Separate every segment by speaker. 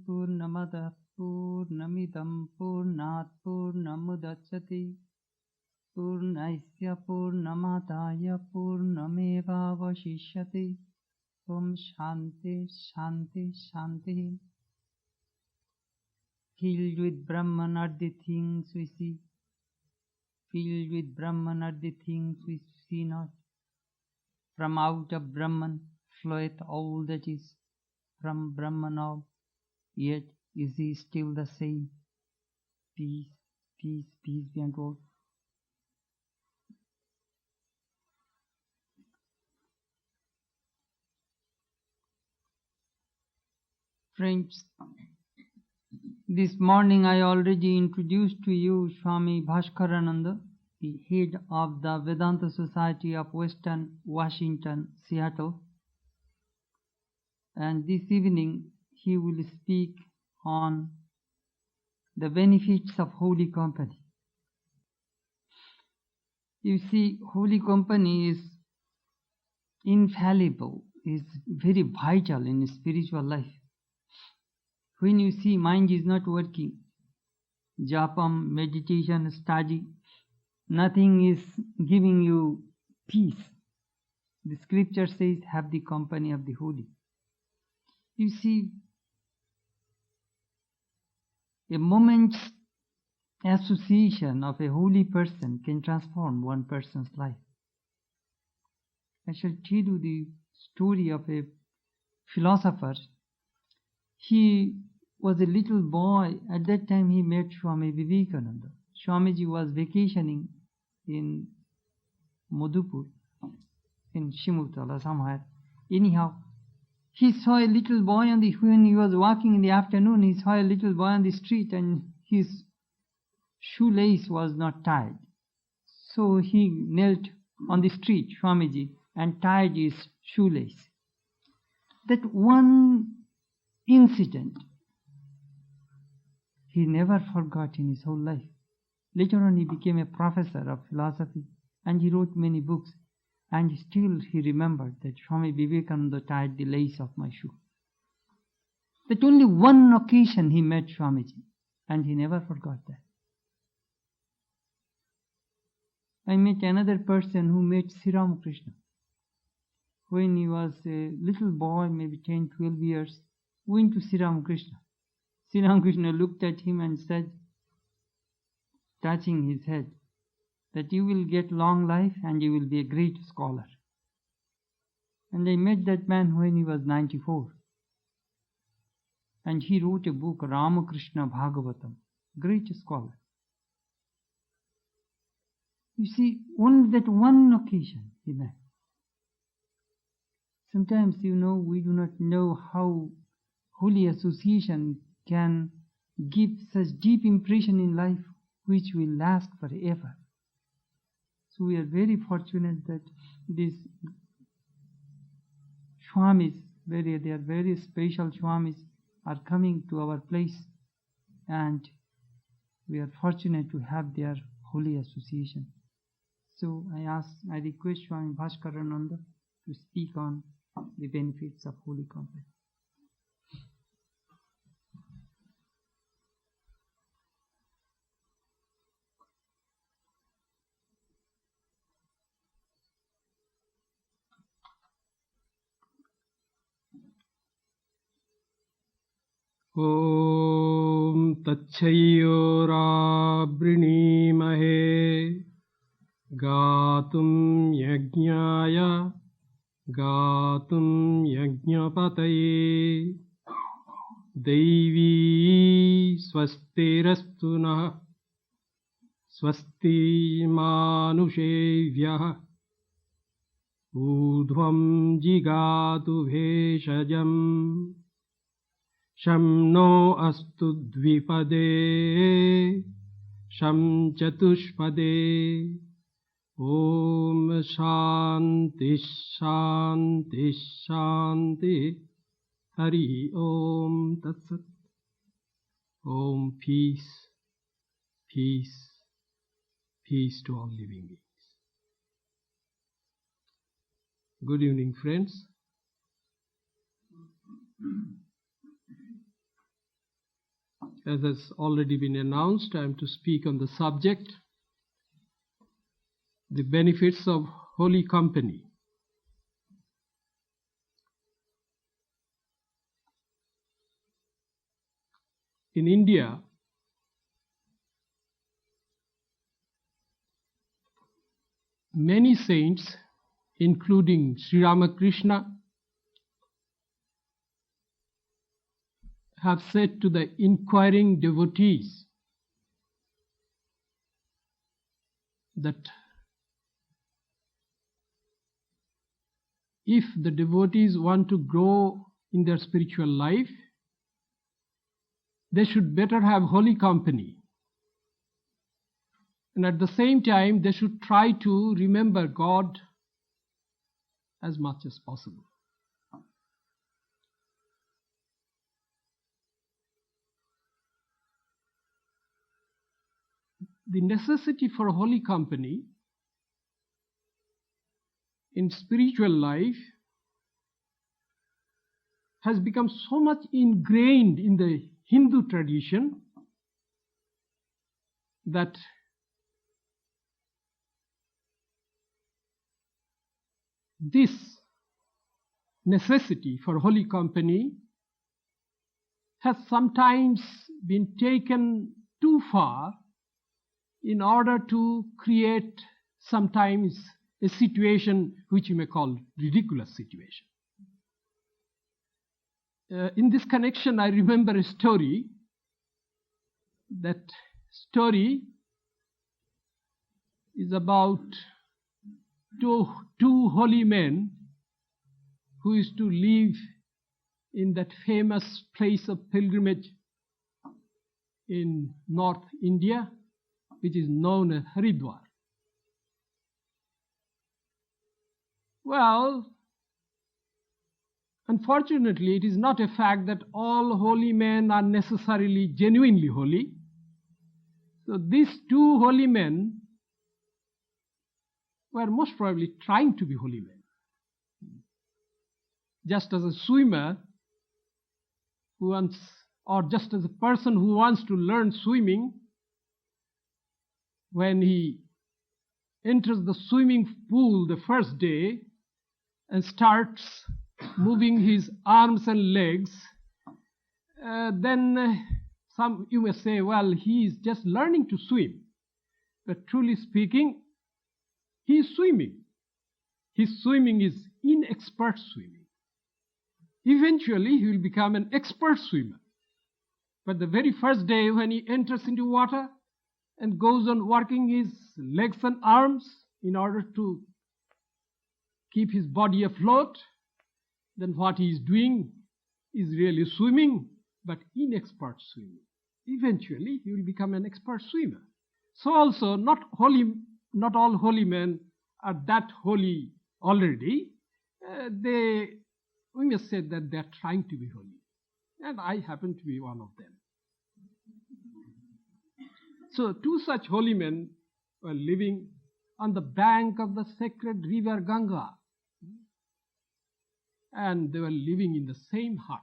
Speaker 1: Purnamada Purnamidam Purnat Purnamudachyate Purnasya Purnamadaya Purnameva Vashishyate. Om Shanti Shanti Shanti. Filled with Brahman are the things we see. Filled with Brahman are the things we see not. From out of Brahman floweth all that is. From Brahman all, yet is he still the same. Peace, peace, peace be unto all. Friends, this morning I already introduced to you Swami Bhaskarananda, the head of the Vedanta Society of Western Washington, Seattle. And this evening he will speak on the benefits of holy company. You see, holy company is infallible, is very vital in spiritual life. When you see mind is not working, japam, meditation, study, nothing is giving you peace. The scripture says, have the company of the holy. You see, a moment's association of a holy person can transform one person's life. I shall tell you the story of a philosopher. He was a little boy. At that time he met Swami Vivekananda. Swamiji was vacationing in Madhupur, in Shimutala somewhere. Anyhow, he saw a little boy when he was walking in the afternoon, he saw a little boy on the street and his shoelace was not tied. So he knelt on the street, Swamiji, and tied his shoelace. That one incident he never forgot in his whole life. Later on he became a professor of philosophy and he wrote many books, and still he remembered that Swami Vivekananda tied the lace of my shoe. That only one occasion he met Swamiji, and he never forgot that. I met another person who met Sri Ramakrishna. When he was a little boy, maybe 10, 12 years, went to Sri Ramakrishna. Sri Ramakrishna looked at him and said, touching his head, that you will get long life and you will be a great scholar. And I met that man when he was 94. And he wrote a book, Ramakrishna Bhagavatam, great scholar. You see, only that one occasion he met. Sometimes, we do not know how holy association can give such deep impression in life which will last forever. So we are very fortunate that these Swamis, they are very special Swamis, are coming to our place, and we are fortunate to have their holy association. So I request Swami Bhaskarananda to speak on the benefits of holy company.
Speaker 2: Om Tatchayorabrinimahe Gatum Yajnaya Gatum Yajnapataye Devi Swastirastuna Swasti Manushevya Udhvam Jigatu Bheshajam Sham no astu dvipade, sham chatushpade, om shanti shanti shanti, hari om tatsat, om peace, peace, peace to all living beings. Good evening, friends. as has already been announced, I am to speak on the subject, the benefits of holy company. In India, many saints, including Sri Ramakrishna, have said to the inquiring devotees that if the devotees want to grow in their spiritual life, they should better have holy company. And at the same time, they should try to remember God as much as possible. The necessity for holy company in spiritual life has become so much ingrained in the Hindu tradition that this necessity for holy company has sometimes been taken too far in order to create sometimes a situation which you may call ridiculous situation. In this connection, I remember a story. That story is about two holy men who used to live in that famous place of pilgrimage in North India, which is known as Haridwar. Well, unfortunately, it is not a fact that all holy men are necessarily genuinely holy. So these two holy men were most probably trying to be holy men. Just as a swimmer who wants, or just as a person who wants to learn swimming, when he enters the swimming pool the first day and starts moving his arms and legs, then some you may say, well, he is just learning to swim. But truly speaking, he is swimming. His swimming is inexpert swimming. Eventually, he will become an expert swimmer. But the very first day when he enters into water and goes on working his legs and arms in order to keep his body afloat, then what he is doing is really swimming, but inexpert swimming. Eventually, he will become an expert swimmer. So also, not all holy men are that holy already. We must say that they are trying to be holy. And I happen to be one of them. So two such holy men were living on the bank of the sacred river Ganga. And they were living in the same hut.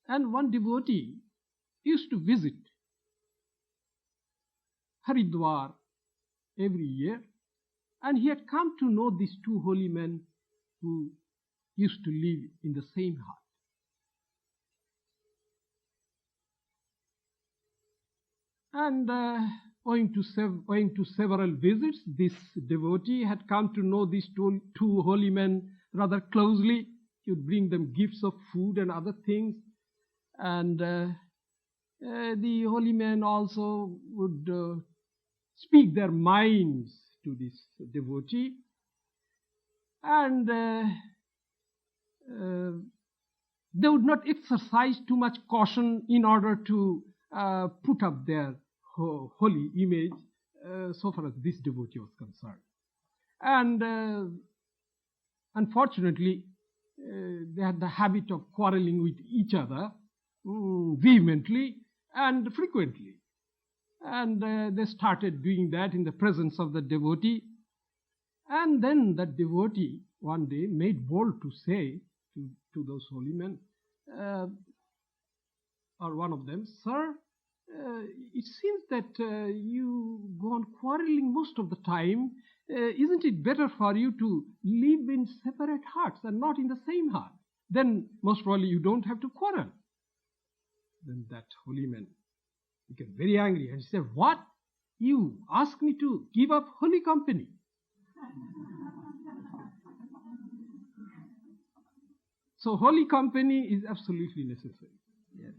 Speaker 2: And one devotee used to visit Haridwar every year, and he had come to know these two holy men who used to live in the same hut. And owing to several visits, this devotee had come to know these two holy men rather closely. He would bring them gifts of food and other things. And the holy men also would speak their minds to this devotee. And they would not exercise too much caution in order to put up their holy image so far as this devotee was concerned. And unfortunately, they had the habit of quarreling with each other vehemently and frequently. And they started doing that in the presence of the devotee. And then that devotee one day made bold to say to those holy men, or one of them, "Sir, it seems that you go on quarreling most of the time. Isn't it better for you to live in separate hearts and not in the same heart? Then most probably you don't have to quarrel." Then that holy man became very angry and he said, "What? You ask me to give up holy company?" So holy company is absolutely necessary. Yes.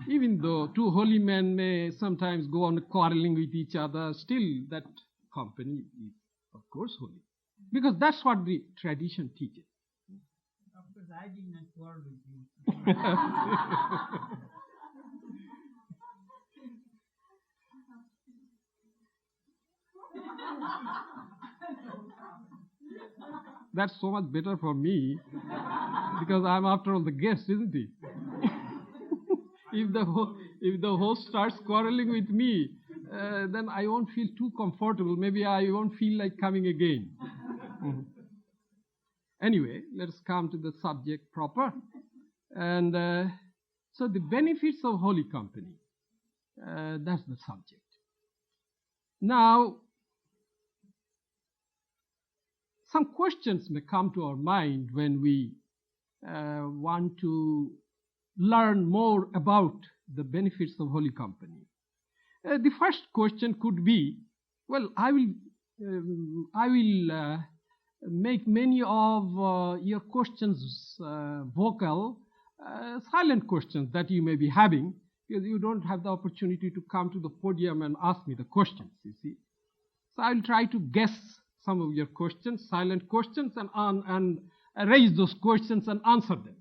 Speaker 2: Even though two holy men may sometimes go on quarreling with each other, still that company is, of course, holy. Because that's what the tradition teaches.
Speaker 1: Of course, I did not quarrel with you.
Speaker 2: That's so much better for me, because I'm after all the guest, isn't he? If the host starts quarreling with me, then I won't feel too comfortable. Maybe I won't feel like coming again. Anyway, let's come to the subject proper. And so the benefits of holy company, that's the subject. Now, some questions may come to our mind when we want to learn more about the benefits of holy company. The first question could be, well, I will make many of your questions vocal, silent questions that you may be having, because you don't have the opportunity to come to the podium and ask me the questions, you see. So I will try to guess some of your questions, silent questions, and raise those questions and answer them.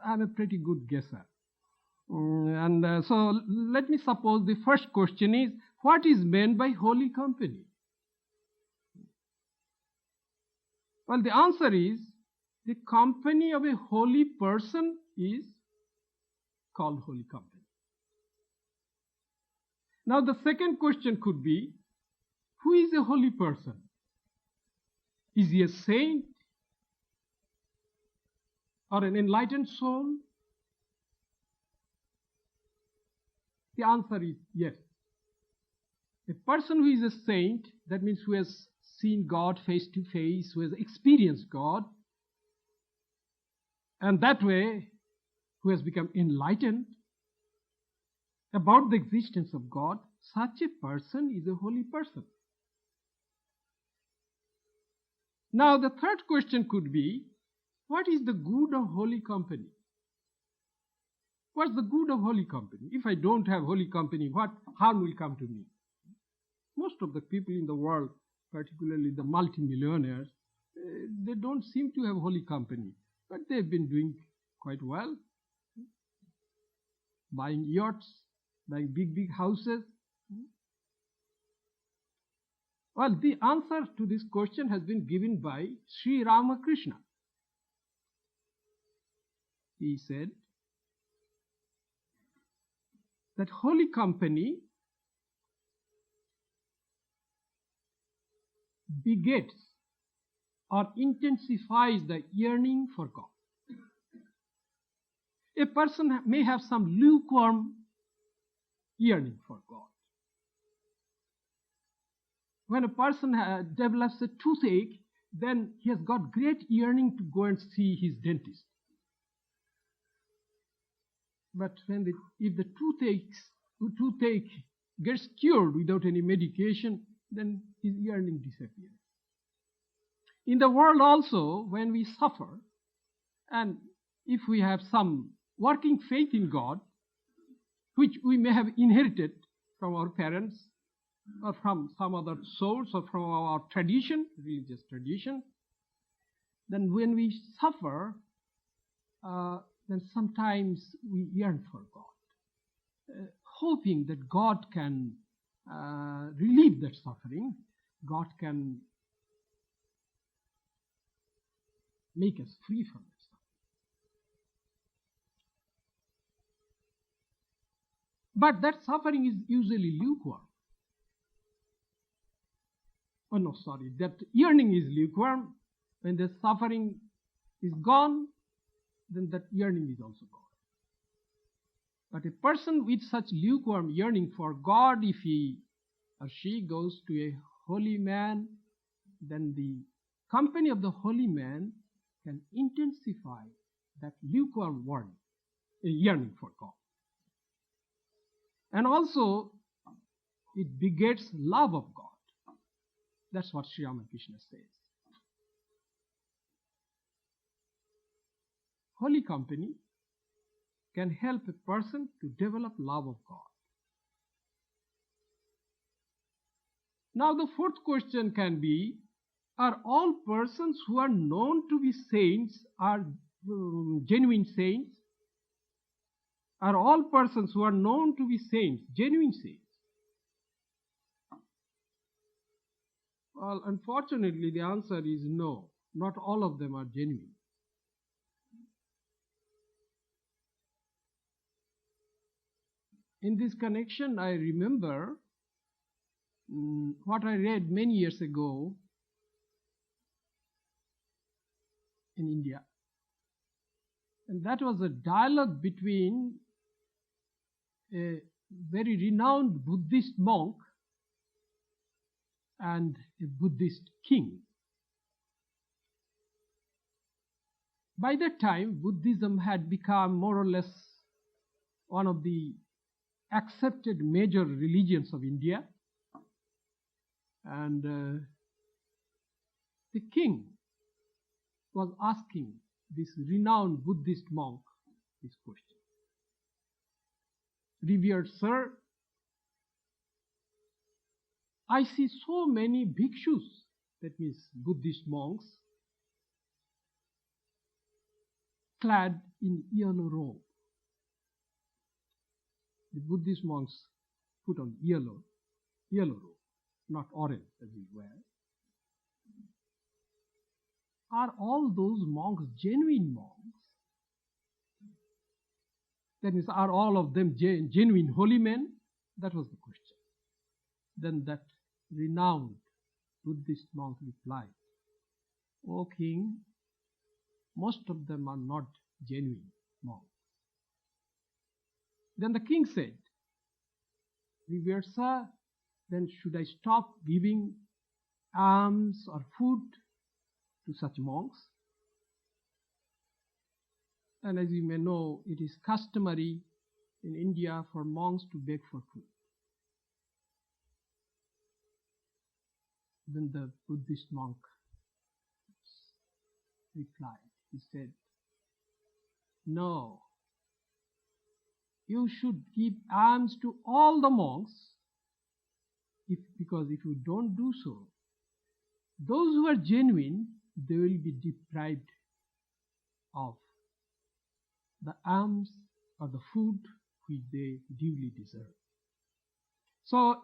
Speaker 2: I'm a pretty good guesser. So let me suppose the first question is, what is meant by holy company? Well, the answer is, the company of a holy person is called holy company. Now the second question could be, who is a holy person? Is he a saint or an enlightened soul? The answer is yes. A person who is a saint, that means who has seen God face to face, who has experienced God, and that way who has become enlightened about the existence of God, such a person is a holy person. Now the third question could be, what is the good of holy company? What's the good of holy company? If I don't have holy company, what harm will come to me? Most of the people in the world, particularly the multimillionaires, they don't seem to have holy company, but they've been doing quite well, buying yachts, buying big houses. Well, the answer to this question has been given by Sri Ramakrishna. He said that holy company begets or intensifies the yearning for God. A person may have some lukewarm yearning for God. When a person develops a toothache, then he has got great yearning to go and see his dentist. But if the toothache gets cured without any medication, then his yearning disappears. In the world also, when we suffer, and if we have some working faith in God, which we may have inherited from our parents, or from some other source, or from our tradition, religious tradition, then when we suffer, then sometimes we yearn for God, hoping that God can relieve that suffering, God can make us free from that suffering. But that suffering is usually lukewarm. Oh no, sorry, that yearning is lukewarm. When the suffering is gone, then that yearning is also gone. But a person with such lukewarm yearning for God, if he or she goes to a holy man, then the company of the holy man can intensify that lukewarm yearning for God. And also, it begets love of God. That's what Sri Ramakrishna says. Holy company can help a person to develop love of God. Now the fourth question can be, are all persons who are known to be saints are genuine saints? Are all persons who are known to be saints genuine saints? Well, unfortunately, the answer is no. Not all of them are genuine. In this connection, I remember what I read many years ago in India. And that was a dialogue between a very renowned Buddhist monk and a Buddhist king. By that time, Buddhism had become more or less one of the accepted major religions of India. And the king was asking this renowned Buddhist monk this question. Revered sir, I see so many bhikshus, that means Buddhist monks, clad in yellow robe. The Buddhist monks put on yellow robe, not orange as we wear. Are all those monks genuine monks? That means, are all of them genuine holy men? That was the question. Then that renowned Buddhist monk replied, O king, most of them are not genuine monks. Then the king said, Revered sir, then should I stop giving alms or food to such monks? And as you may know, it is customary in India for monks to beg for food. Then the Buddhist monk replied. He said, No, you should give alms to all the monks, because if you don't do so, those who are genuine, they will be deprived of the alms or the food which they duly deserve. So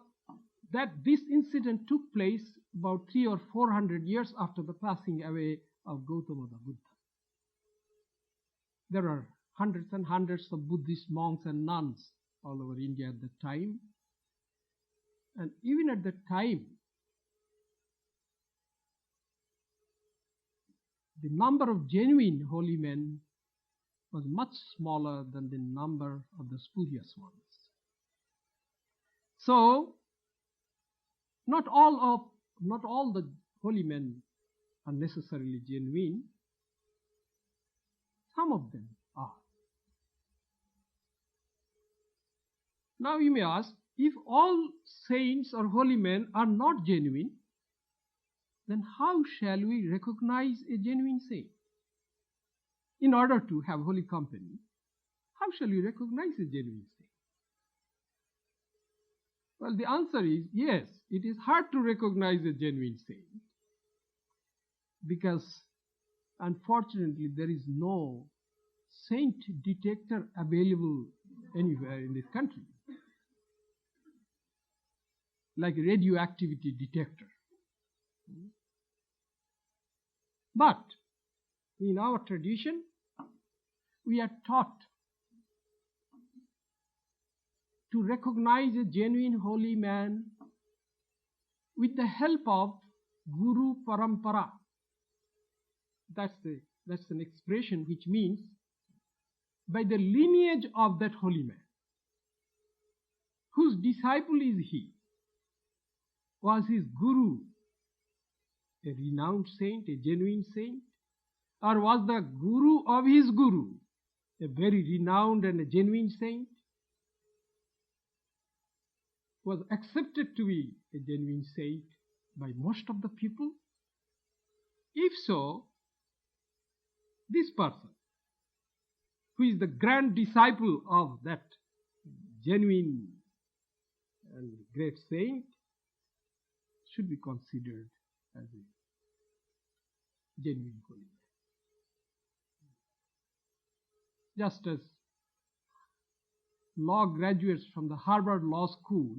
Speaker 2: that this incident took place about 300 or 400 years after the passing away of Gautama the Buddha. There are hundreds and hundreds of Buddhist monks and nuns all over India at that time. And even at that time, the number of genuine holy men was much smaller than the number of the spurious ones. So, not all the holy men are necessarily genuine. Some of them are. Now you may ask, if all saints or holy men are not genuine, then how shall we recognize a genuine saint? In order to have holy company, how shall we recognize a genuine saint? Well, the answer is yes, it is hard to recognize a genuine saint, because unfortunately there is no saint detector available anywhere in this country, like a radioactivity detector. But in our tradition, we are taught to recognize a genuine holy man with the help of Guru Parampara. That's an expression which means by the lineage of that holy man. whose disciple is he? Was his guru a renowned saint, a genuine saint? Or was the guru of his guru a very renowned and a genuine saint? Was accepted to be a genuine saint by most of the people? If so, this person, who is the grand disciple of that genuine and great saint, should be considered as a genuine holy man. Just as law graduates from the Harvard Law School,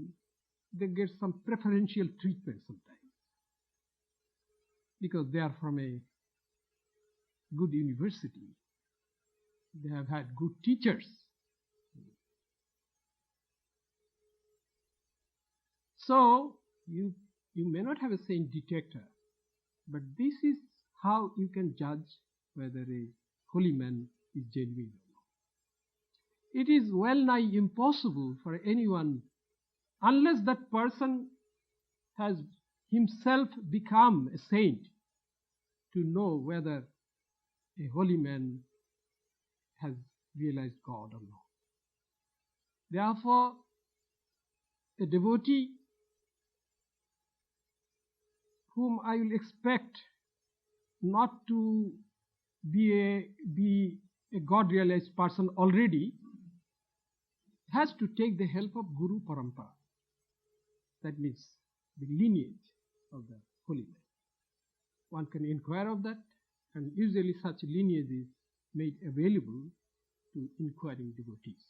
Speaker 2: they get some preferential treatment sometimes because they are from a good university. They have had good teachers. So you may not have a saint detector, but this is how you can judge whether a holy man is genuine or not. It is well nigh impossible for anyone, unless that person has himself become a saint, to know whether a holy man has realized God or not. Therefore, a devotee whom I will expect not to be a God-realized person already has to take the help of Guru Parampara. That means the lineage of the holy man. One can inquire of that, and usually such lineage is made available to inquiring devotees.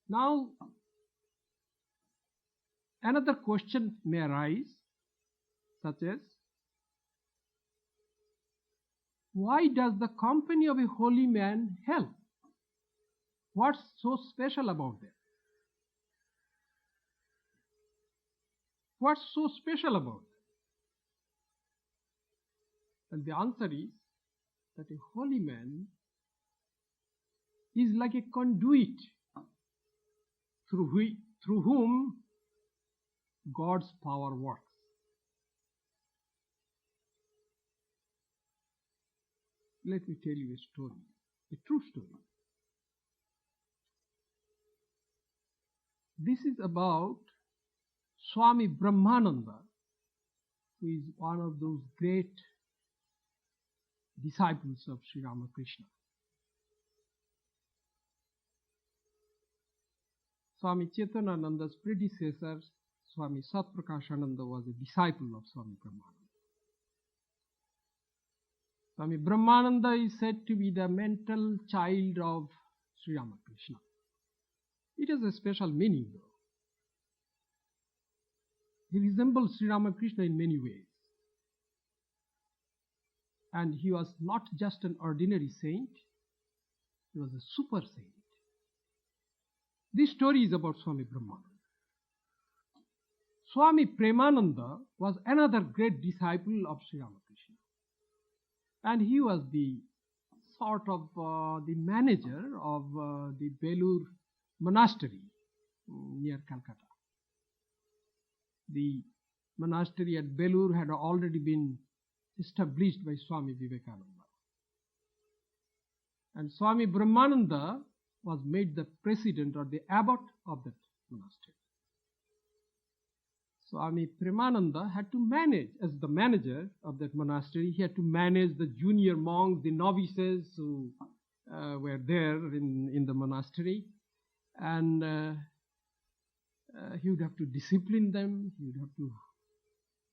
Speaker 2: Now, another question may arise, such as, why does the company of a holy man help? What's so special about that? What's so special about that? And the answer is that a holy man is like a conduit through whom God's power works. Let me tell you a story, a true story. This is about Swami Brahmananda, who is one of those great disciples of Sri Ramakrishna. Swami Chetanananda's predecessor, Swami Satprakashananda, was a disciple of Swami Brahmananda. Swami Brahmananda is said to be the mental child of Sri Ramakrishna. It has a special meaning though. He resembles Sri Ramakrishna in many ways. And he was not just an ordinary saint, he was a super saint. This story is about Swami Brahmananda. Swami Premananda was another great disciple of Sri Ramakrishna. And he was the sort of the manager of the Belur monastery near Calcutta. The monastery at Belur had already been established by Swami Vivekananda. And Swami Brahmananda was made the president or the abbot of that monastery. Swami Premananda had to manage, as the manager of that monastery, he had to manage the junior monks, the novices who were there in the monastery. And he would have to discipline them, he would have to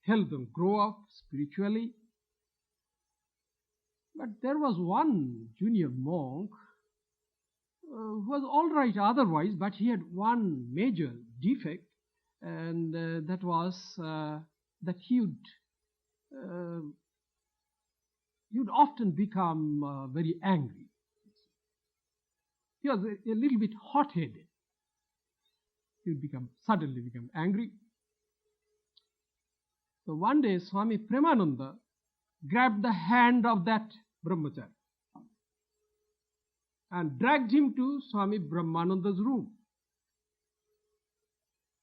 Speaker 2: help them grow up spiritually. But there was one junior monk who was all right otherwise, but he had one major defect, and that was that he would often become very angry. He was a little bit hot-headed. He would suddenly become angry. So one day Swami Premananda grabbed the hand of that brahmachari and dragged him to Swami Brahmananda's room.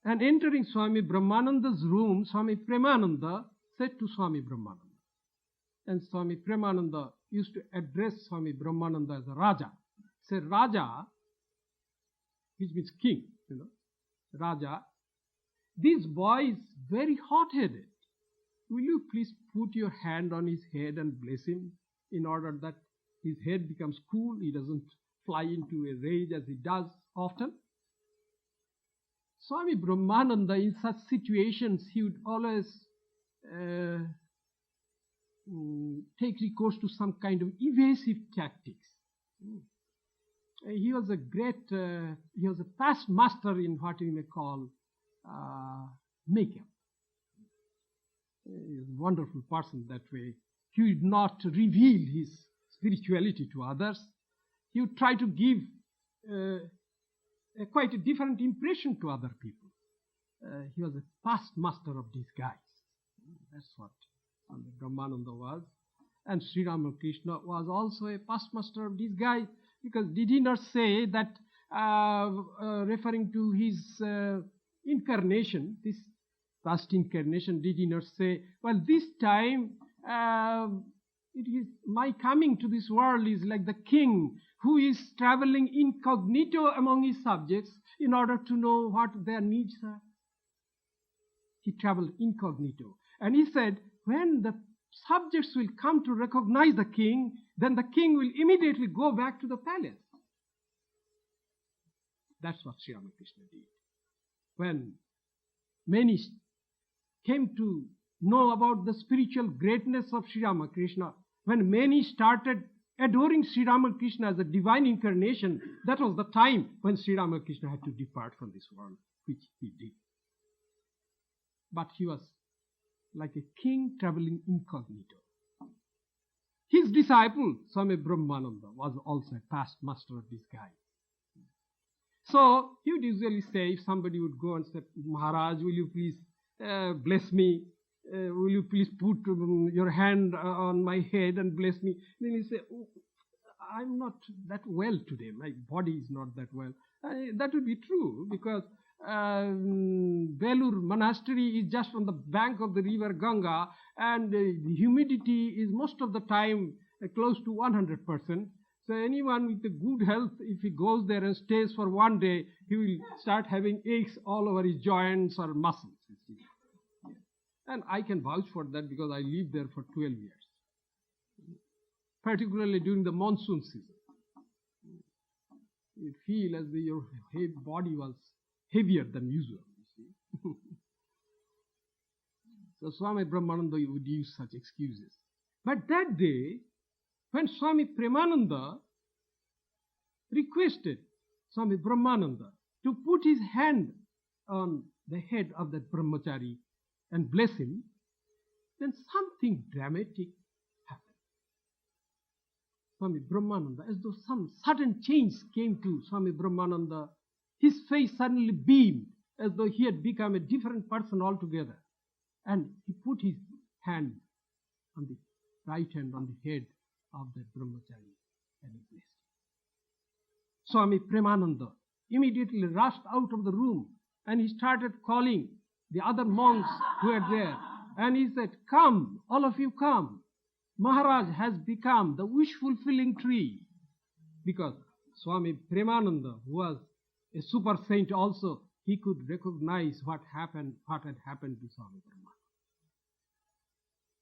Speaker 2: And entering Swami Brahmananda's room, Swami Premananda said to Swami Brahmananda, and Swami Premananda used to address Swami Brahmananda as a Raja. Said, Raja, which means king, Raja, this boy is very hot-headed. Will you please put your hand on his head and bless him in order that his head becomes cool, he doesn't fly into a rage as he does often? Swami Brahmananda, in such situations, he would always take recourse to some kind of evasive tactics. He was a past master in what we may call makeup. He was a wonderful person that way. He would not reveal his spirituality to others. He would try to give quite a different impression to other people. He was a past master of disguise. That's what Brahmananda was. And Sri Ramakrishna was also a past master of disguise, because did he not say that, referring to his incarnation, this past incarnation, did he not say, well, this time it is my coming to this world is like the king who is traveling incognito among his subjects in order to know what their needs are. He traveled incognito. And he said, when the subjects will come to recognize the king, then the king will immediately go back to the palace. That's what Sri Ramakrishna did. When many came to know about the spiritual greatness of Sri Ramakrishna, when many started adoring Sri Ramakrishna as a divine incarnation, that was the time when Sri Ramakrishna had to depart from this world, which he did. But he was like a king traveling incognito. His disciple, Swami Brahmananda, was also a past master of disguise. So he would usually say, if somebody would go and say, Maharaj, will you please bless me? Will you please put your hand on my head and bless me? Then he say, oh, I'm not that well today. My body is not that well. That would be true, because Belur monastery is just on the bank of the river Ganga, and the humidity is most of the time close to 100%. So anyone with a good health, if he goes there and stays for one day, he will start having aches all over his joints or muscles. And I can vouch for that, because I lived there for 12 years, particularly during the monsoon season. You feel as though your body was heavier than usual, you see. So Swami Brahmananda would use such excuses. But that day, when Swami Premananda requested Swami Brahmananda to put his hand on the head of that brahmachari and bless him, then something dramatic happened. Swami Brahmananda, as though some sudden change came to Swami Brahmananda, his face suddenly beamed, as though he had become a different person altogether. And he put his hand on the right hand on the head of the brahmachari and he blessed him. Swami Premananda immediately rushed out of the room and he started calling the other monks who were there. And he said, come, all of you come. Maharaj has become the wish-fulfilling tree. Because Swami Premananda, who was a super saint also, he could recognize what had happened to Swami Brahmananda.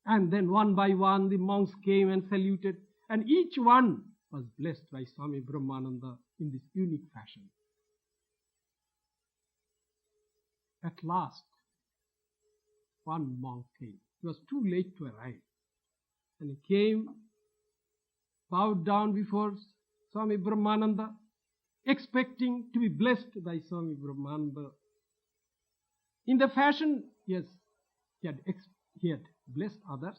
Speaker 2: And then one by one the monks came and saluted, and each one was blessed by Swami Brahmananda in this unique fashion. At last, one monk came. It was too late to arrive. And he came, bowed down before Swami Brahmananda, expecting to be blessed by Swami Brahmananda. In the fashion, yes, he had blessed others,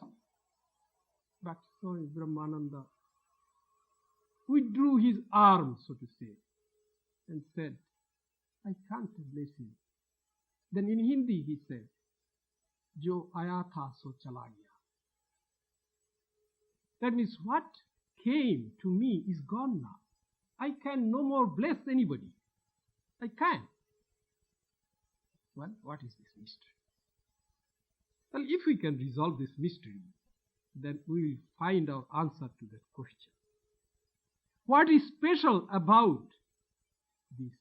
Speaker 2: but Swami Brahmananda withdrew his arm, so to say, and said, I can't bless him. Then in Hindi he said, जो आया था सो चला गया. That means what came to me is gone now. I can no more bless anybody. I can't. Well, what is this mystery? Well, if we can resolve this mystery, then we will find our answer to that question. What is special about these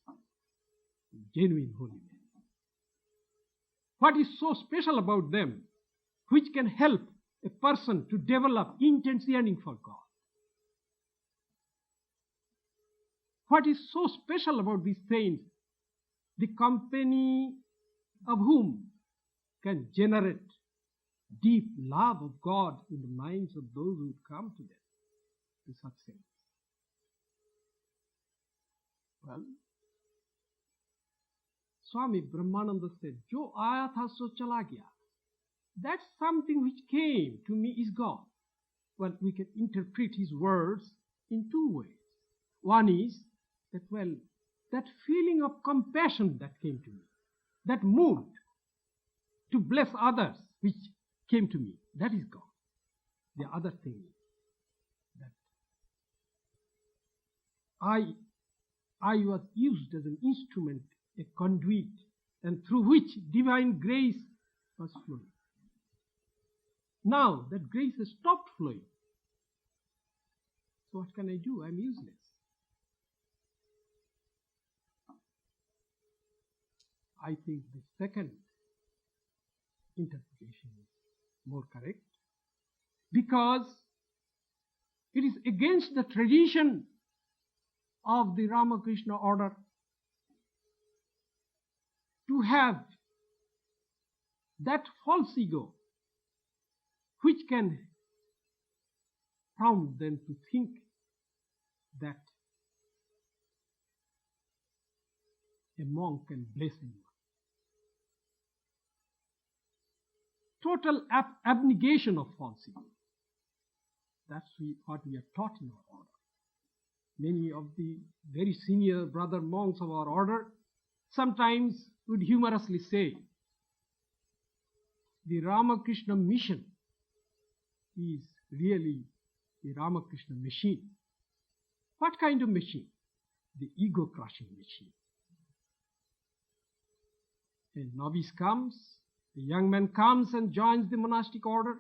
Speaker 2: genuine holy men? What is so special about them which can help a person to develop intense yearning for God? What is so special about these saints, the company of whom can generate deep love of God in the minds of those who come to them, to such saints? Well, Swami Brahmananda said, Jo aaya tha so chala gaya. That something which came to me is God. Well, we can interpret his words in two ways. One is that, well, that feeling of compassion that came to me, that mood to bless others which came to me, that is God. The other thing is that I was used as an instrument, a conduit, and through which divine grace was flowing. Now that grace has stopped flowing. So what can I do? I'm useless. I think the second interpretation is more correct, because it is against the tradition of the Ramakrishna order to have that false ego which can prompt them to think that a monk can bless anyone. Total abnegation of false ego. That's what we are taught in our order. Many of the very senior brother monks of our order sometimes would humorously say, the Ramakrishna mission is really the Ramakrishna machine. What kind of machine? The ego-crushing machine. A novice comes, the young man comes and joins the monastic order.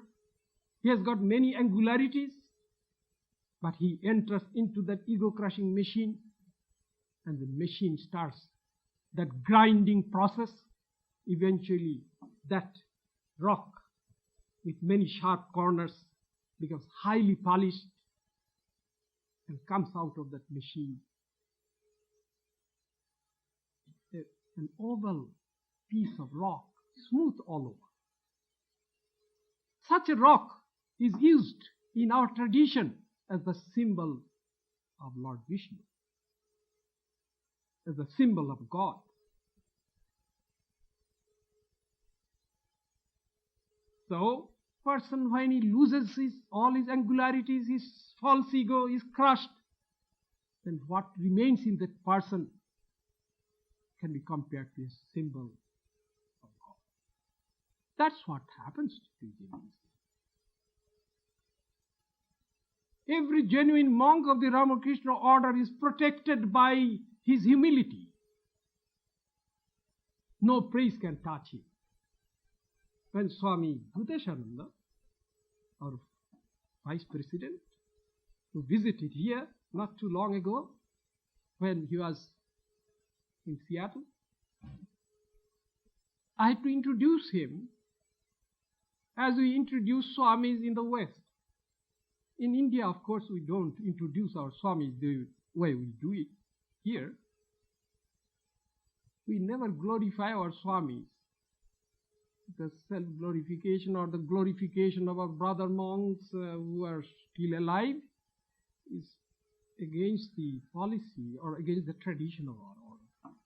Speaker 2: He has got many angularities, but he enters into that ego-crushing machine, and the machine starts that grinding process. Eventually, that rock with many sharp corners becomes highly polished and comes out of that machine an oval piece of rock, smooth all over. Such a rock is used in our tradition as the symbol of Lord Vishnu, as a symbol of God. So, person, when he loses all his angularities, his false ego is crushed, then what remains in that person can be compared to a symbol of God. That's what happens to genuine. Every genuine monk of the Ramakrishna order is protected by his humility. No praise can touch him. When Swami Vedanta, our vice president, who visited here not too long ago, when he was in Seattle, I had to introduce him as we introduce Swamis in the West. In India, of course, we don't introduce our Swamis the way we do it here. We never glorify our Swamis. The self-glorification or the glorification of our brother monks who are still alive is against the policy or against the tradition of our order.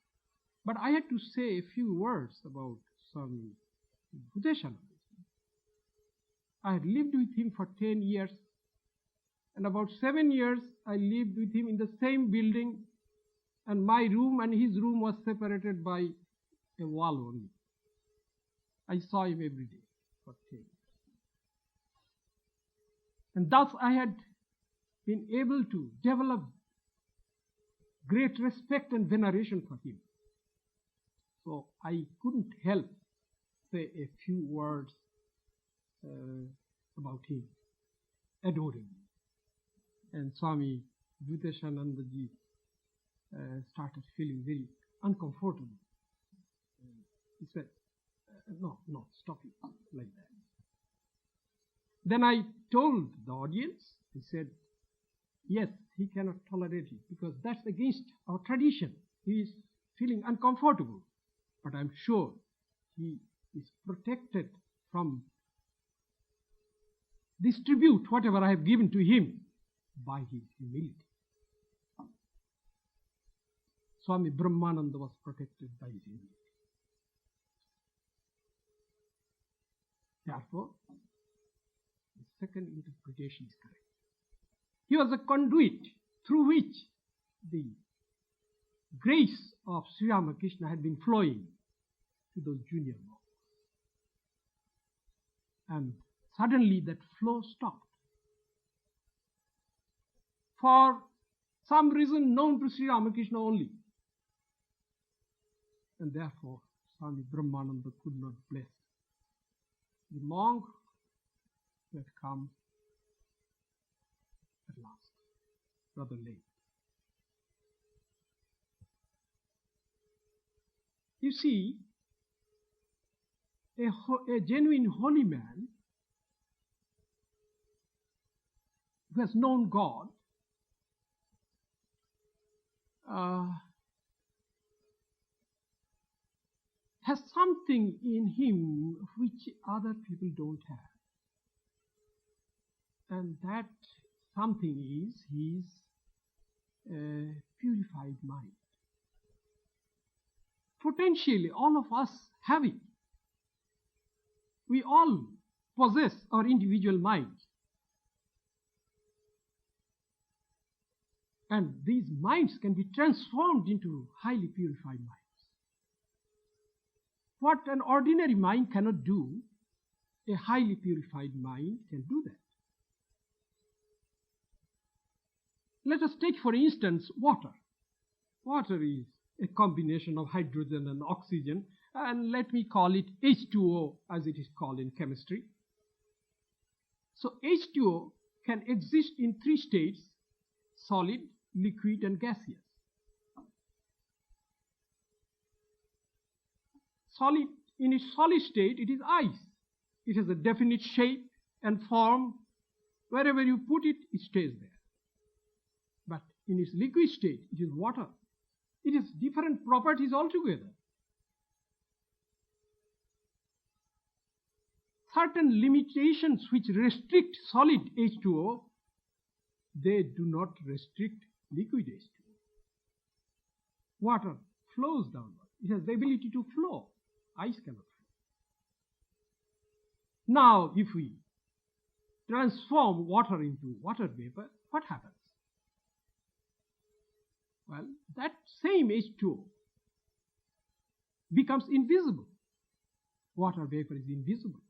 Speaker 2: But I had to say a few words about Swami Vedanta. I had lived with him for 10 years, and about 7 years I lived with him in the same building, and my room and his room was separated by a wall only. I saw him every day. for 10 years. And thus I had been able to develop great respect and veneration for him. So I couldn't help say a few words about him, adoring him. And Swami Bhaskarananda started feeling very uncomfortable. He said, no, stop it, like that. Then I told the audience, he said, yes, he cannot tolerate it because that's against our tradition. He is feeling uncomfortable. But I'm sure he is protected from this tribute, whatever I have given to him, by his humility. Swami Brahmananda was protected by his humility. Therefore, the second interpretation is correct. He was a conduit through which the grace of Sri Ramakrishna had been flowing to those junior monks. And suddenly that flow stopped. For some reason known to Sri Ramakrishna only. And therefore, Swami Brahmananda could not bless the monk who had come at last, rather late. You see, a genuine holy man who has known God has something in him which other people don't have. And that something is his purified mind. Potentially, all of us have it. We all possess our individual minds. And these minds can be transformed into highly purified minds. What an ordinary mind cannot do, a highly purified mind can do that. Let us take, for instance, water. Water is a combination of hydrogen and oxygen, and let me call it H2O as it is called in chemistry. So H2O can exist in three states: solid, liquid, and gaseous. Solid, in its solid state, it is ice. It has a definite shape and form. Wherever you put it, it stays there. But in its liquid state, it is water. It has different properties altogether. Certain limitations which restrict solid H2O, they do not restrict liquid H2O. Water flows downward. It has the ability to flow. Ice cannot flow. Now, if we transform water into water vapor, what happens? Well, that same H2O becomes invisible. Water vapor is invisible.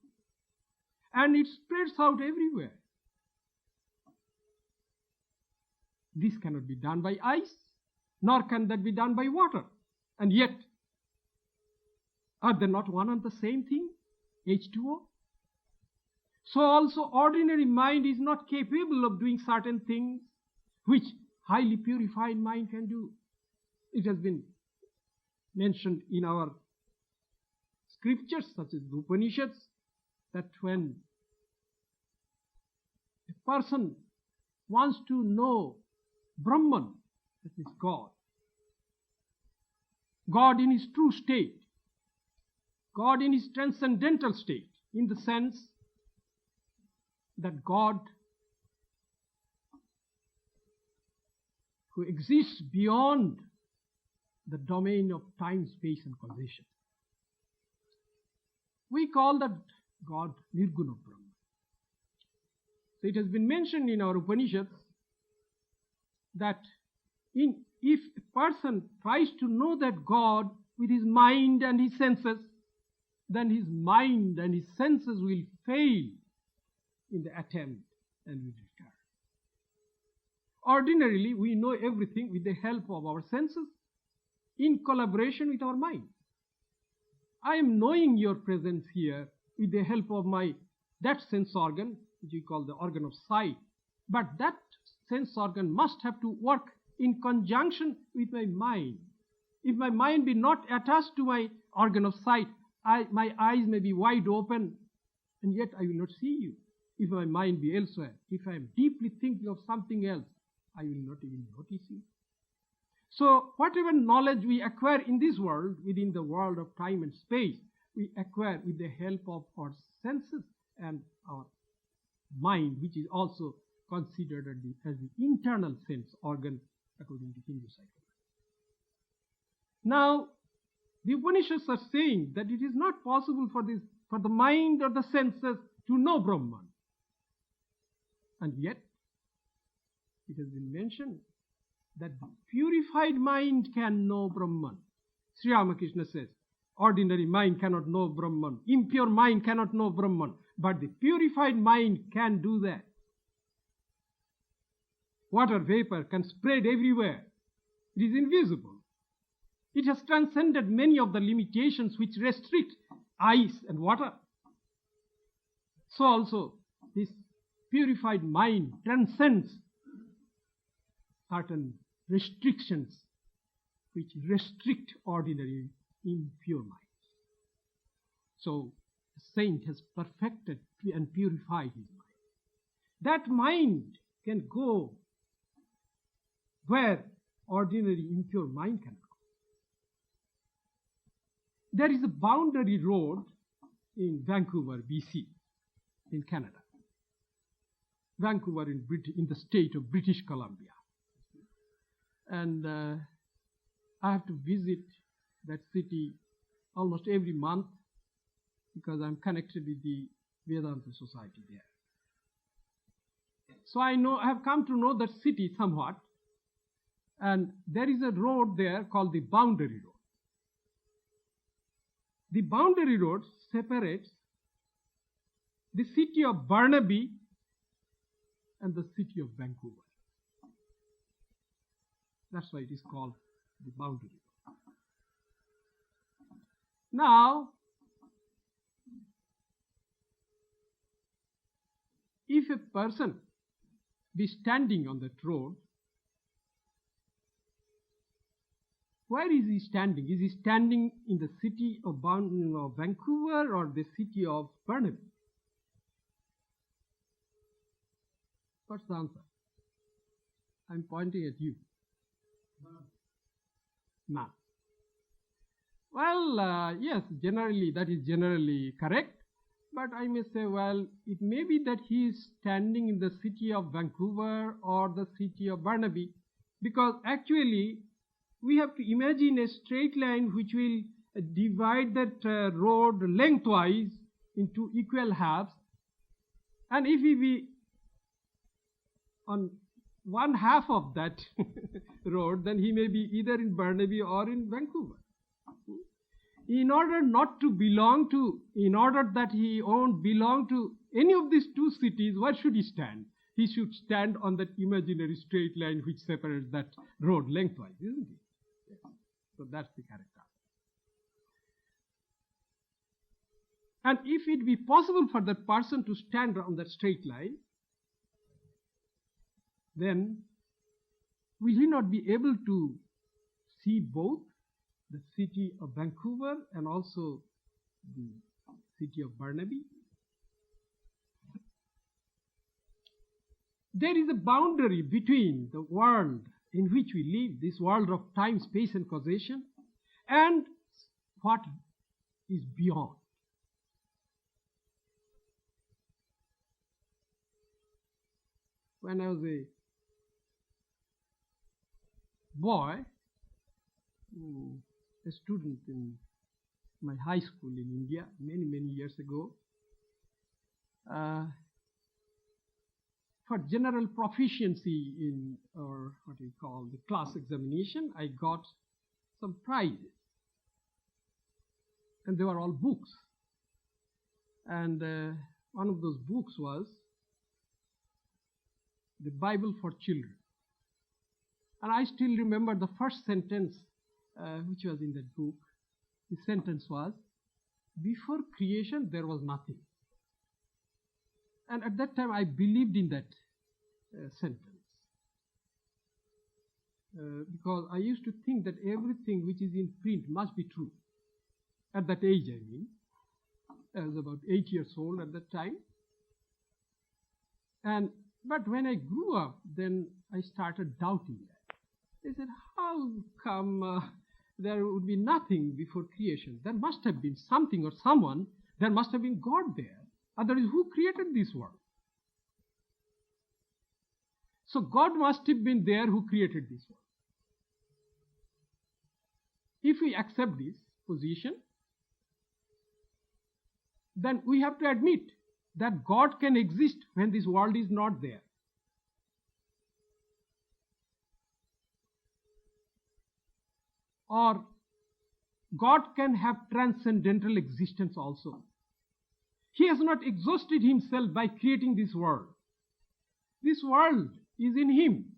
Speaker 2: And it spreads out everywhere. This cannot be done by ice, nor can that be done by water. And yet, are they not one and the same thing? H2O? So also ordinary mind is not capable of doing certain things which highly purified mind can do. It has been mentioned in our scriptures such as the Upanishads that when a person wants to know Brahman, that is God, God in his true state, God in his transcendental state, in the sense that God who exists beyond the domain of time, space, and causation. We call that God Nirguna Brahman. So it has been mentioned in our Upanishads that if a person tries to know that God with his mind and his senses, then his mind and his senses will fail in the attempt and will return. Ordinarily, we know everything with the help of our senses in collaboration with our mind. I am knowing your presence here with the help of that sense organ, which we call the organ of sight. But that sense organ must have to work in conjunction with my mind. If my mind be not attached to my organ of sight, my eyes may be wide open, and yet I will not see you. If my mind be elsewhere, if I am deeply thinking of something else, I will not even notice you. So whatever knowledge we acquire in this world, within the world of time and space, we acquire with the help of our senses and our mind, which is also considered as the internal sense organ according to Hindu psychology. Now, the Upanishads are saying that it is not possible for the mind or the senses to know Brahman. And yet, it has been mentioned that the purified mind can know Brahman. Sri Ramakrishna says, ordinary mind cannot know Brahman, impure mind cannot know Brahman, but the purified mind can do that. Water vapor can spread everywhere. It is invisible. It has transcended many of the limitations which restrict ice and water. So also, this purified mind transcends certain restrictions which restrict ordinary impure minds. So, the saint has perfected and purified his mind. That mind can go where ordinary impure mind cannot go. There is a boundary road in Vancouver, BC, in Canada. Vancouver in the state of British Columbia. And I have to visit that city almost every month because I'm connected with the Vedanta Society there. So I have come to know that city somewhat, and there is a road there called the Boundary Road. The Boundary Road separates the city of Burnaby and the city of Vancouver. That's why it is called the Boundary Road. Now, if a person be standing on that road, where is he standing? Is he standing in the city of Vancouver or the city of Burnaby? What's the answer? I'm pointing at you. None. Well, yes, generally, that is generally correct. But I may say, well, it may be that he is standing in the city of Vancouver or the city of Burnaby, because actually we have to imagine a straight line which will divide that road lengthwise into equal halves. And if we be on one half of that road, then he may be either in Burnaby or in Vancouver. In order that he won't belong to any of these two cities, where should he stand? He should stand on that imaginary straight line which separates that road lengthwise, isn't it? Yes. So that's the character. And if it be possible for that person to stand on that straight line, then will he not be able to see both the city of Vancouver and also the city of Burnaby? There is a boundary between the world in which we live, this world of time, space and causation, and what is beyond. When I was a boy, a student in my high school in India many, many years ago, for general proficiency in, or what we call the class examination, I got some prizes. And they were all books. And one of those books was the Bible for Children. And I still remember the first sentence which was in that book. The sentence was, before creation there was nothing. And at that time I believed in that sentence. Because I used to think that everything which is in print must be true. At that age, I mean. I was about 8 years old at that time. But when I grew up, then I started doubting that. I said, how come there would be nothing before creation? There must have been something or someone. There must have been God there. Otherwise, who created this world? So God must have been there who created this world. If we accept this position, then we have to admit that God can exist when this world is not there. Or God can have transcendental existence also. He has not exhausted himself by creating this world. This world is in him,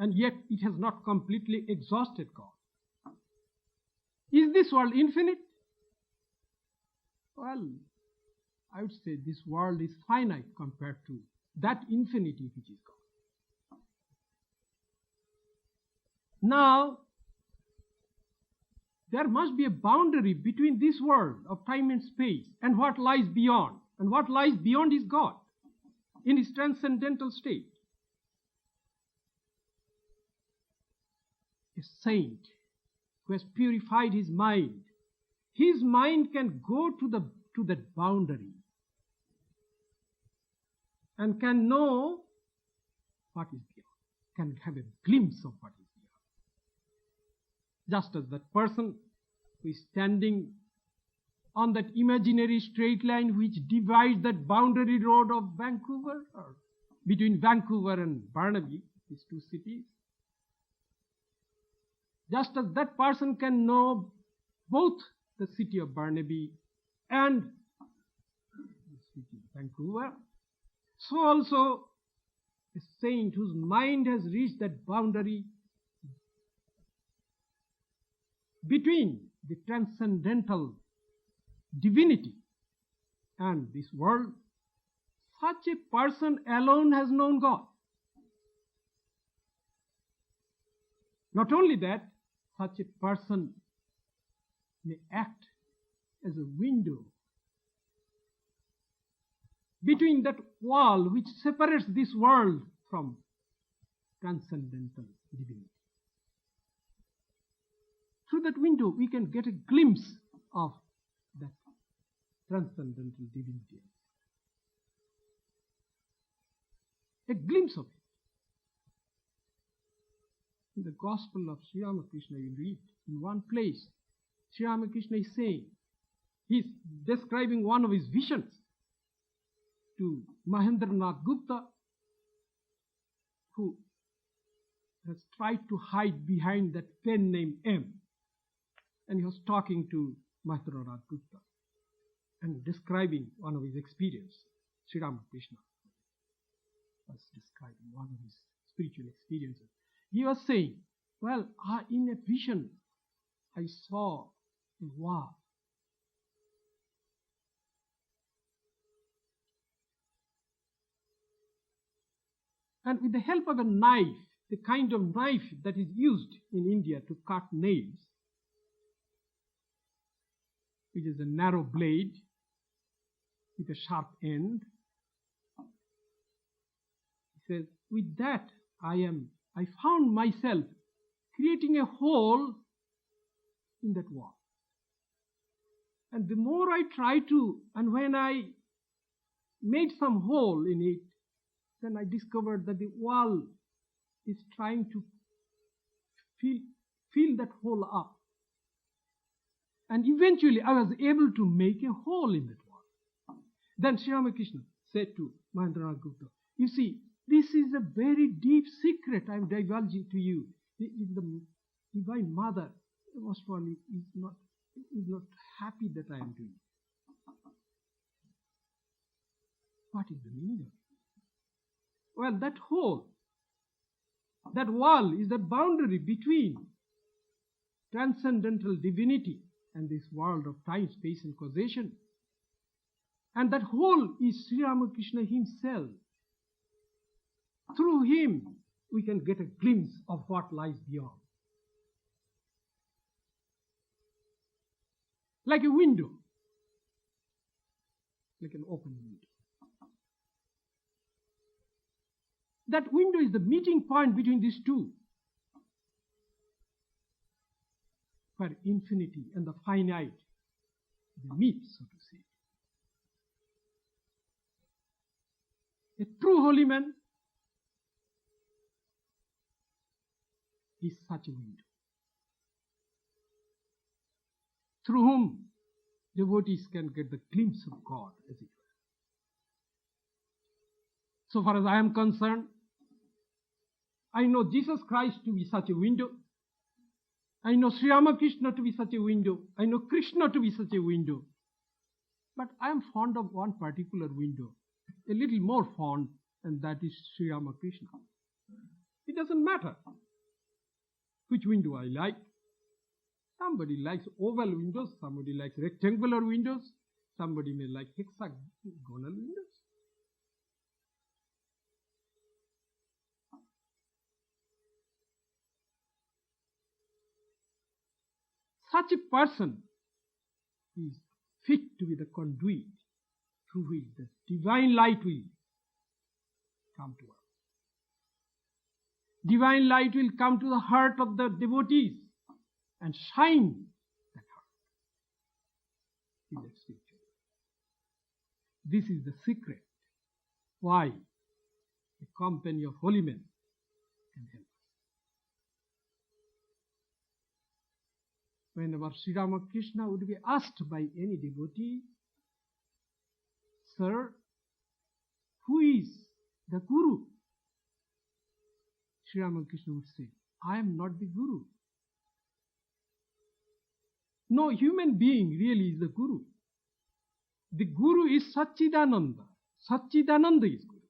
Speaker 2: and yet it has not completely exhausted God. Is this world infinite? Well, I would say this world is finite compared to that infinity which is God. Now, there must be a boundary between this world of time and space and what lies beyond. And what lies beyond is God in his transcendental state. A saint who has purified his mind can go to that boundary and can know what is beyond, can have a glimpse of what is beyond. Just as that person who is standing on that imaginary straight line which divides that boundary road of Vancouver, or between Vancouver and Burnaby, these two cities. Just as that person can know both the city of Burnaby and the city of Vancouver, so also a saint whose mind has reached that boundary between the transcendental divinity and this world, such a person alone has known God. Not only that, such a person may act as a window between that wall which separates this world from transcendental divinity. Through that window, we can get a glimpse of that transcendental divinity. A glimpse of it. In the Gospel of Sri Ramakrishna, you read in one place, Sri Ramakrishna is saying, he's describing one of his visions to Mahendranath Gupta, who has tried to hide behind that pen name M. And he was talking to Mahendranath Gupta and describing one of his experiences. Sri Ramakrishna was describing one of his spiritual experiences. He was saying, well, in a vision, I saw a wall. And with the help of a knife, the kind of knife that is used in India to cut nails, which is a narrow blade with a sharp end, he says, with that I found myself creating a hole in that wall. And the more I try to, and when I made some hole in it, then I discovered that the wall is trying to fill that hole up. And eventually I was able to make a hole in that wall. Then Sri Ramakrishna said to Mahendranath Gupta, you see, this is a very deep secret I am divulging to you. The Divine Mother most probably is not happy that I am doing it. What is the meaning of it? Well, that hole, that wall is the boundary between transcendental divinity and this world of time, space and causation. And that hole is Sri Ramakrishna himself. Through him, we can get a glimpse of what lies beyond. Like a window, like an open window. That window is the meeting point between these two, where infinity and the finite they meet, so to say. A true holy man is such a window, through whom devotees can get the glimpse of God, as it were. So far as I am concerned, I know Jesus Christ to be such a window. I know Sri Ramakrishna to be such a window. I know Krishna to be such a window. But I am fond of one particular window, a little more fond, and that is Sri Ramakrishna. It doesn't matter which window I like. Somebody likes oval windows, somebody likes rectangular windows, somebody may like hexagonal windows. Such a person is fit to be the conduit through which the divine light will come to us. Divine light will come to the heart of the devotees and shine that heart in that spiritual life. This is the secret why the company of holy men can help us. Whenever Sri Ramakrishna would be asked by any devotee, "Sir, who is the Guru?" Sri Ramakrishna would say, "I am not the Guru." No human being really is the Guru. The Guru is Satchidananda. Satchidananda is Guru.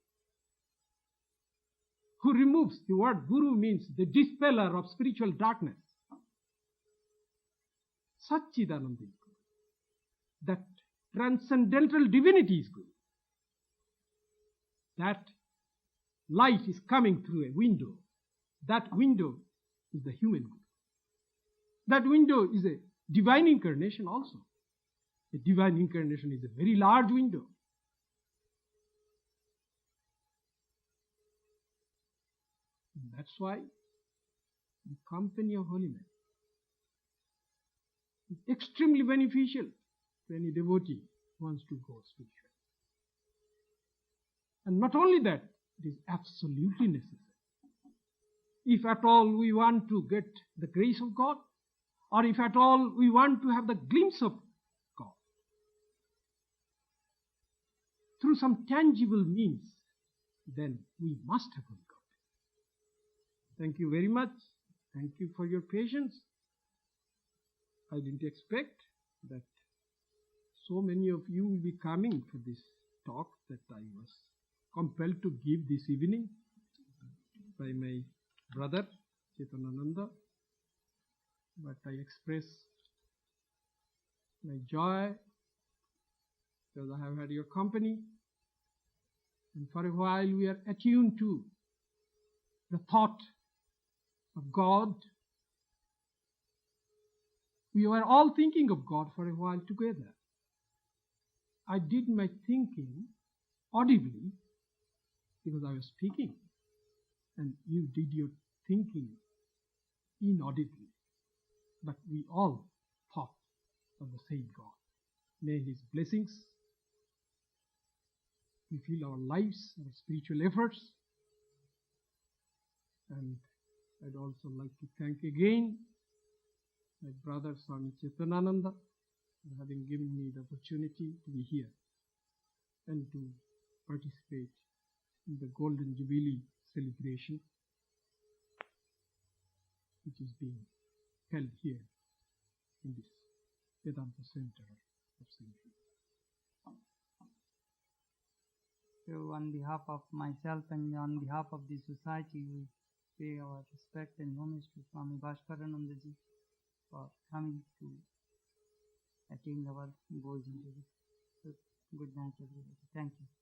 Speaker 2: Who removes, the word Guru means the dispeller of spiritual darkness. Satchidananda is Guru. That transcendental divinity is Guru. That light is coming through a window. That window is the human Guru. That window is a divine incarnation also. The divine incarnation is a very large window. And that's why the company of holy men is extremely beneficial to any devotee who wants to go spiritual. And not only that, it is absolutely necessary. If at all we want to get the grace of God, or if at all we want to have the glimpse of God through some tangible means, then we must have holy company. Thank you very much. Thank you for your patience. I didn't expect that so many of you will be coming for this talk that I was compelled to give this evening by my brother Chaitanyananda. But I express my joy because I have had your company, and for a while we are attuned to the thought of God. We were all thinking of God for a while together. I did my thinking audibly because I was speaking, and you did your thinking inaudibly. But we all thought of the same God. May His blessings fulfill our lives, our spiritual efforts. And I'd also like to thank again my brother Swami Chaitanyananda for having given me the opportunity to be here and to participate in the Golden Jubilee celebration, which is being held here in this Vedanta Center of St.
Speaker 1: on behalf of myself and on behalf of the society, we pay our respect and homage to Swami Bhaskarananda ji for coming to attain our goals in this. So, good night everybody. Thank you.